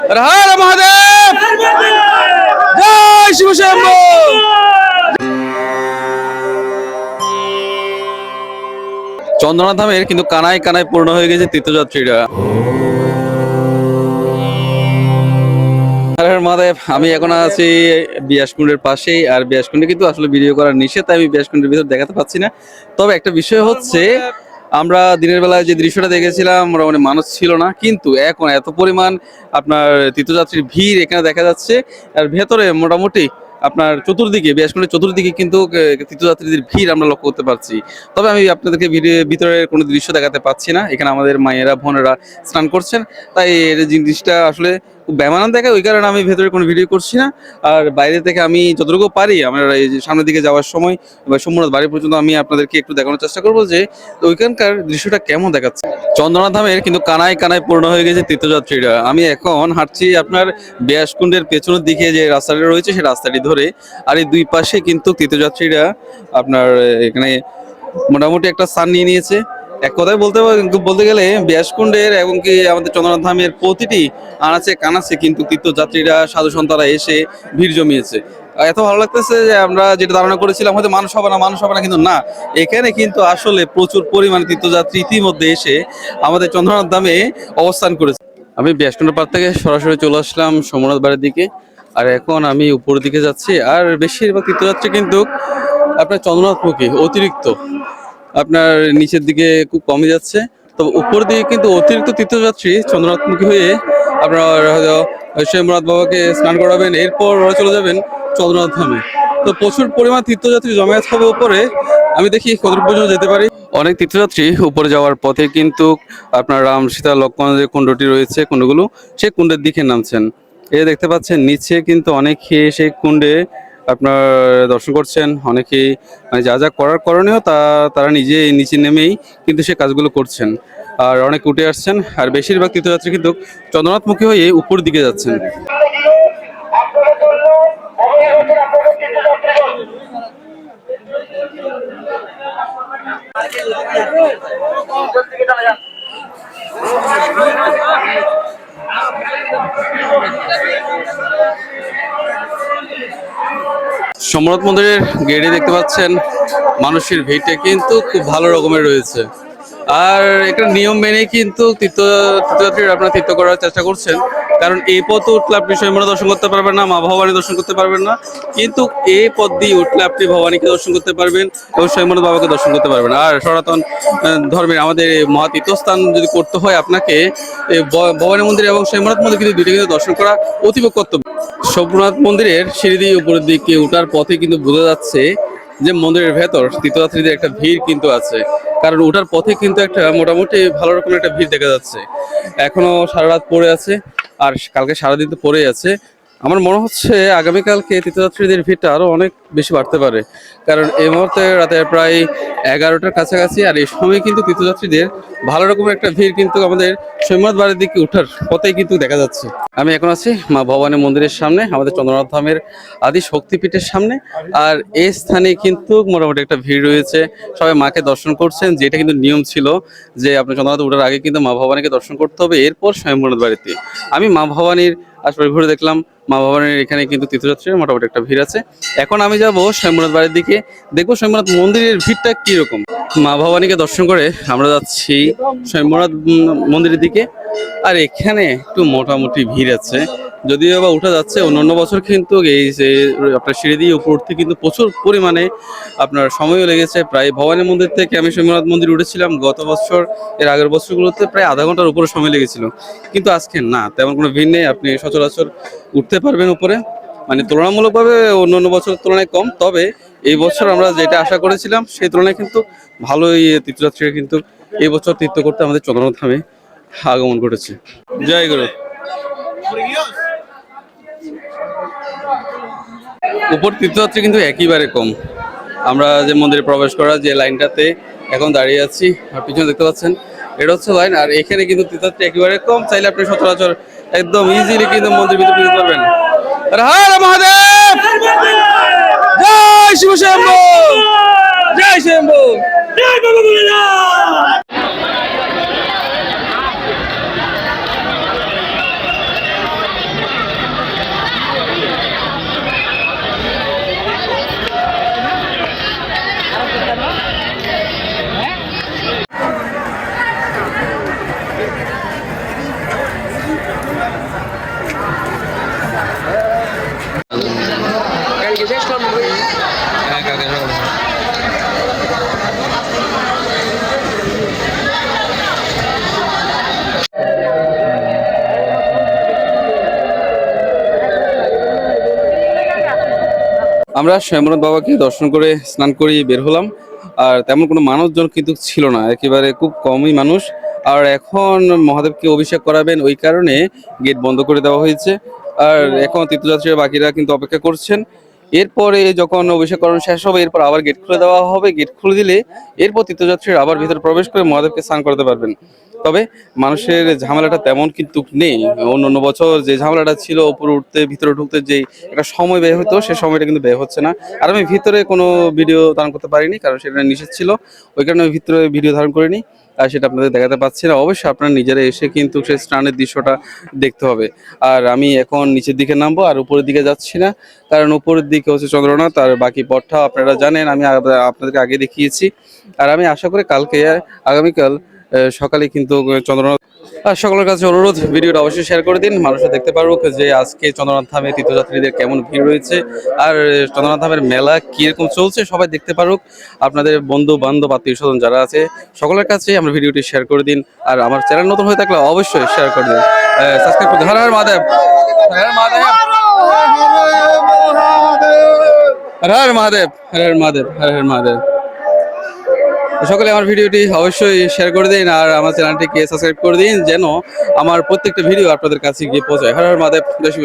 হর মহাদেব, জয় শিব শম্ভু। চন্দ্রনাথ ধামের কিন্তু কানায় কানায় পূর্ণ হয়ে গেছে তীর্থযাত্রীরা। হর হর মহাদেব। আমি এখন আছি বিয়াসকুণ্ডের পাশেই, আর বিয়াসকুণ্ডে কিন্তু আসলে ভিডিও করার নিষেধ, তাই আমি বিয়াসকুণ্ডের ভিতর দেখাতে পাচ্ছি না। তবে একটা বিষয় হচ্ছে, আমরা দিনের বেলায় যে দৃশ্যটা দেখেছিলাম মোটামুটি মানুষ ছিল না, কিন্তু এখন এত পরিমাণ আপনার তীর্থযাত্রীর ভিড় এখানে দেখা যাচ্ছে। আর ভেতরে মোটামুটি আপনার চতুর্দিকে, বিয়াসকুণ্ডের চতুর্দিকে কিন্তু তীর্থযাত্রীদের ভিড় আমরা লক্ষ্য করতে পারছি। তবে আমি আপনাদেরকে ভিতরে কোনো দৃশ্য দেখাতে পাচ্ছি না। এখানে আমাদের মায়েরা বোনেরা স্নান করছেন, তাই এই জিনিসটা আসলে বেমানান দেখায়, ওই কারণে আমি ভেতরে কোনো ভিডিও করছি না। আর বাইরে থেকে আমি যতটুকু পারি আমরা এই যে সামনের দিকে যাওয়ার সময় বা সোমনাথ বাড়ি পর্যন্ত আমি আপনাদেরকে একটু দেখানোর চেষ্টা করবো যে ওইখানকার দৃশ্যটা কেমন দেখাচ্ছে। চন্দ্রনাথ ধামের কিন্তু কানায় কানায় পূর্ণ হয়ে গেছে তীর্থযাত্রীরা। আমি এখন হাঁটছি আপনার বিয়াসকুণ্ডের পেছনের দিকে যে রাস্তাটা রয়েছে সেই রাস্তাটি ধরে, আর এই দুই পাশে কিন্তু তীর্থযাত্রীরা আপনার এখানে মোটামুটি একটা স্থান নিয়ে নিয়েছে। এক কথায় বলতে গেলে বিয়াসকুণ্ডের এবং কি আমাদের চন্দ্রনাথ ধামের প্রতিটি আনাচে কানাচে কিন্তু তীর্থযাত্রীরা সাধু সন্তরা এসে ভিড় জমিয়েছে। এত ভালো লাগতেছে যে আমরা যেটা ধারণা করেছিলাম হয়তো মানুষ হবে না, কিন্তু না, এখানে কিন্তু আসলে প্রচুর পরিমাণে তীর্থযাত্রী ইতিমধ্যে এসে আমাদের চন্দ্রনাথ ধামে অবস্থান করেছে। আমি বিয়াসকুণ্ডের পাড় থেকে সরাসরি চলে আসলাম সোমনাথ বাড়ির দিকে, আর এখন আমি উপরের দিকে যাচ্ছি। আর বেশিরভাগ তীর্থযাত্রী কিন্তু আপনার চন্দ্রনাথমুখী, অতিরিক্ত আপনার নিচের দিকে খুব কমে যাচ্ছে। তো উপর দিকে কিন্তু অতিরিক্ত তীর্থযাত্রী চন্দ্রনাথমুখী হয়ে আপনার হয়তো স্বয়ম্ভূনাথ বাবাকে স্নান করাবেন, এরপর ওরা চলে যাবেন চন্দ্রনাথ ধামে। তো প্রচুর পরিমাণ তীর্থযাত্রী জমায়েত হবে উপরে। আমি দেখি কতটুকু পর্যন্ত যেতে পারি। অনেক তীর্থযাত্রী উপরে যাওয়ার পথে কিন্তু আপনার রাম সীতা লক্ষ্মণ যে কুণ্ডটি রয়েছে, কুণ্ডগুলো সেই কুণ্ডের দিকে নামছেন। এই দেখতে পাচ্ছেন নিচে কিন্তু অনেকে সেই কুণ্ডে আপনার দর্শন করছেন। অনেকেই মানে যা যা করণীয় তারা নিজে নিচে নেমেই কিন্তু সে কাজগুলো করছেন, আর অনেক উঠে আসছেন। আর বেশিরভাগ তীর্থযাত্রী কিন্তু চন্দ্রনাথমুখী হয়ে উপর দিকে যাচ্ছেন। সোমনাথ মন্দিরের গেটে দেখতে পাচ্ছেন মানুষের ভিড়টা কিন্তু খুব ভালো রকমের রয়েছে। আর একটা নিয়ম মেনে কিন্তু তীর্থযাত্রীরা আপনারা তীর্থ করার চেষ্টা করছেন, কারণ এই পথ উঠলে আপনি স্বয়ম্ভূ দর্শন করতে পারবেন না, মা ভবানী দর্শন করতে পারবেন না, কিন্তু এই পথ দিয়ে উঠলে আপনি ভবানীকে দর্শন করতে পারবেন এবং স্বয়ম্ভূ বাবাকে দর্শন করতে পারবেন। আর সনাতন ধর্মের আমাদের মহা তীর্থস্থান যদি করতে হয় আপনাকে ভবানী মন্দির এবং স্বয়ম্ভূনাথ মন্দির কিন্তু দুইটা কিন্তু দর্শন করা অতীব কর্তব্য। সোমনাথ মন্দিরের সিঁড়ি দিয়ে উপরের দিকে ওঠার পথে কিন্তু বোঝা যাচ্ছে যে মন্দিরের ভেতর তীর্থযাত্রীদের একটা ভিড় কিন্তু আছে, কারণ ওঠার পথে কিন্তু একটা মোটামুটি ভালো রকমের একটা ভিড় দেখা যাচ্ছে। এখনো সারা রাত পড়ে আছে, আর কালকে সারাদিন তো পড়েই আছে। আমার মনে হচ্ছে আগামীকালকে তীর্থযাত্রীদের ভিড়টা আরো অনেক বেশি বাড়তে পারে, কারণ এই মুহূর্তে রাতে প্রায় 11টার কাছাকাছি, আর এই সময় কিন্তু তীর্থযাত্রীদের ভালো রকমের একটা ভিড় কিন্তু আমাদের সোমনাথ বাড়ির দিকে ওঠার পথেই কিন্তু দেখা যাচ্ছে। আমি এখন আছি মা ভবানী মন্দিরের সামনে, আমাদের চন্দ্রনাথ ধামের আদি শক্তিপীঠের সামনে। আর এই স্থানে কিন্তু মোটামুটি একটা ভিড় রয়েছে, সবাই মাকে দর্শন করছেন। যেটা কিন্তু নিয়ম ছিল যে আপনার চন্দ্রনাথ ওঠার আগে কিন্তু মা ভবানীকে দর্শন করতে হবে, এরপর স্বয়ম্ভূনাথ বাড়িতে। আমি মা ভবানীর আসলে ঘুরে দেখলাম, মা ভবানীর এখানে কিন্তু তীর্থযাত্রীর মোটামুটি একটা ভিড় আছে। এখন আমি যাব স্বয়ম্ভূনাথ বাড়ির দিকে, দেখবো স্বয়ম্ভূনাথ মন্দিরের ভিড়টা কিরকম। মা ভবানীকে দর্শন করে আমরা যাচ্ছি স্বয়ম্ভূনাথ মন্দিরের দিকে। আর এখানে একটু মোটামুটি ভিড় আছে, যদিও বা উঠা যাচ্ছে। অন্যান্য বছর কিন্তু এই যে আপনার সিঁড়ি দিয়ে উপর উঠতে কিন্তু প্রচুর পরিমাণে আপনার সময়ও লেগেছে। প্রায় ভবানী মন্দির থেকে আমি সোমনাথ মন্দির উঠেছিলাম গত বছর, এর আগের বছরগুলোতে প্রায় আধা ঘন্টার উপরে সময় লেগেছিল, কিন্তু আজকে না, তেমন কোনো ভিড় নেই। আপনি সচরাচর উঠতে পারবেন উপরে, মানে তুলনামূলকভাবে অন্যান্য বছরের তুলনায় কম। তবে এই বছর আমরা যেটা আশা করেছিলাম সেই তুলনায় কিন্তু ভালোই তীর্থযাত্রীরা কিন্তু এই বছর তীর্থ করতে আমাদের চন্দ্রনাথ ধামে আগমন ঘটেছে। জয় গুরু। উপর তীর্থযাত্রী কিন্তু একেবারে কম। আমরা যে মন্দিরে প্রবেশ করার যে লাইনটাতে এখন দাঁড়িয়ে আছি, আর পিছনে দেখতে পাচ্ছেন এটা হচ্ছে লাইন। আর এখানে কিন্তু তীর্থযাত্রী একেবারে কম, চাইলে আপনি সচরাচর একদম ইজিলি কিন্তু মন্দির ভিতরে যেতে পারবেন। হর মহাদেব, জয় শিব শম্ভু, জয় শম্ভু, জয় বাবা। আমরা স্বয়ম্ভূনাথ বাবাকে দর্শন করে স্নান করে বের হলাম। আর তেমন কোনো মানুষজন কিন্তু ছিল না, একেবারে খুব কমই মানুষ। আর এখন মহাদেবকে অভিষেক করাবেন, ওই কারণে গেট বন্ধ করে দেওয়া হয়েছে। আর এখন তীর্থযাত্রীরা বাকিরা কিন্তু অপেক্ষা করছেন। এরপরে যখন অভিষেক করানো শেষ হবে, এরপর আবার গেট খুলে দেওয়া হবে। গেট খুলে দিলে এরপর তীর্থযাত্রীরা আবার ভিতরে প্রবেশ করে মহাদেবকে স্নান করতে পারবেন। তবে মানুষের ঝামেলাটা তেমন কিন্তু নেই। অন্য বছর যে ঝামেলাটা ছিল, উপরে উঠতে ভিতরে ঢুকতে যে একটা সময় ব্যয় হতো, সে সময়টা কিন্তু ব্যয় হচ্ছে না। আর আমি ভিতরে কোনো ভিডিও ধারণ করতে পারিনি, কারণ সেটা নিষেধ ছিল। ওই কারণে আমি ভিতরে ভিডিও ধারণ করিনি, আর সেটা আপনাদের দেখাতে পাচ্ছি না। অবশ্যই আপনারা নিজেরা এসে কিন্তু সেই স্নানের দৃশ্যটা দেখতে হবে। আর আমি এখন নিচের দিকে নামবো, আর উপরের দিকে যাচ্ছি না, কারণ উপরের দিকে হচ্ছে চন্দ্রনাথ, আর বাকি পথটা আপনারা জানেন, আমি আপনাদেরকে আগে দেখিয়েছি। আর আমি আশা করি কালকে আগামীকাল সকালে কিন্তু চন্দ্রনাথ। আর সকলের কাছে অনুরোধ, ভিডিওটা অবশ্যই শেয়ার করে দিন, মানুষরা দেখতে পারুক যে আজকে চন্দ্রনাথ ধামে তীর্থযাত্রীদের কেমন ভিড় রয়েছে, আর চন্দ্রনাথ ধামের মেলা কিরকম চলছে সবাই দেখতে পারুক। আপনাদের বন্ধু বান্ধব আত্মীয় স্বজন যারা আছে সকলের কাছে আমরা ভিডিওটি শেয়ার করে দিন। আর আমার চ্যানেল নতুন হয়ে থাকলে অবশ্যই শেয়ার করে দিন, সাবস্ক্রাইব করে দিন। হর হর মহাদেব, হর হর মহাদেব, হর হর মহাদেব, হর হর মহাদেব, হর হর মহাদেব। সকলে আমার ভিডিওটি অবশ্যই শেয়ার করে দিন, আর আমার চ্যানেলটিকে সাবস্ক্রাইব করে দিন, যেন আমার প্রত্যেকটা ভিডিও আপনাদের কাছে গিয়ে পৌঁছায়। হর হর মহাদেব, জয় শিব।